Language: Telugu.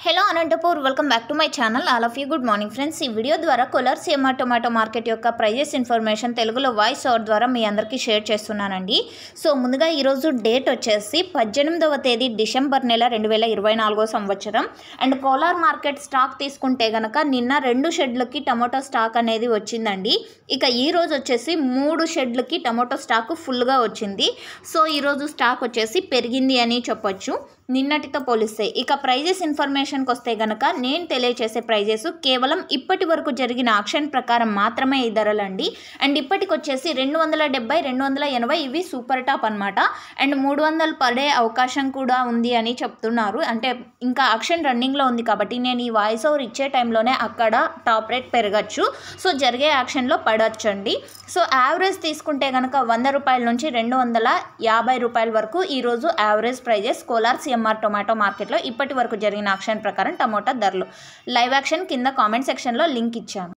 Hello Anantapur welcome back to my channel. All of you good morning friends. ఈ వీడియో ద్వారా కోలార్ సీఎంఆర్ టొమాటో మార్కెట్ యొక్క ప్రైజెస్ ఇన్ఫర్మేషన్ తెలుగులో వాయిస్ ఓవర్ ద్వారా మీ అందరికీ షేర్ చేస్తున్నానండి. సో ముందుగా ఈరోజు డేట్ వచ్చేసి 18వ తేదీ డిసెంబర్ నెల 2024 సంవత్సరం. అండ్ కోలార్ మార్కెట్ స్టాక్ తీసుకుంటే కనుక నిన్న 2 షెడ్లకి టొమాటో స్టాక్ అనేది వచ్చిందండి. ఇక ఈరోజు వచ్చేసి 3 షెడ్లకి టొమాటో స్టాక్ ఫుల్గా వచ్చింది. సో ఈరోజు స్టాక్ వచ్చేసి పెరిగింది అని చెప్పొచ్చు నిన్నటితో పోలిస్తే. ఇక ప్రైజెస్ ఇన్ఫర్మేషన్కి వస్తే కనుక నేను తెలియచేసే ప్రైజెస్ కేవలం ఇప్పటి వరకు జరిగిన ఆక్షన్ ప్రకారం మాత్రమే ఈ ధరలండి. అండ్ ఇప్పటికి వచ్చేసి 270, 280 ఇవి సూపర్ టాప్ అనమాట. అండ్ 300 పడే అవకాశం కూడా ఉంది అని చెప్తున్నారు. అంటే ఇంకా ఆక్షన్ రన్నింగ్లో ఉంది కాబట్టి నేను ఈ వాయిస్ ఓవర్ ఇచ్చే టైంలోనే అక్కడ టాప్ రేట్ పెరగచ్చు. సో జరిగే యాక్షన్లో పడొచ్చండి. సో యావరేజ్ తీసుకుంటే కనుక 100 రూపాయల నుంచి 250 రూపాయల వరకు ఈరోజు average prices Kolar CMR tomato మార్కెట్లో ఇప్పటి వరకు జరిగిన ఆక్షన్ ప్రకారం టమోటా ధరలు. లైవ్ యాక్షన్ కింద కామెంట్ సెక్షన్లో లింక్ ఇచ్చాను.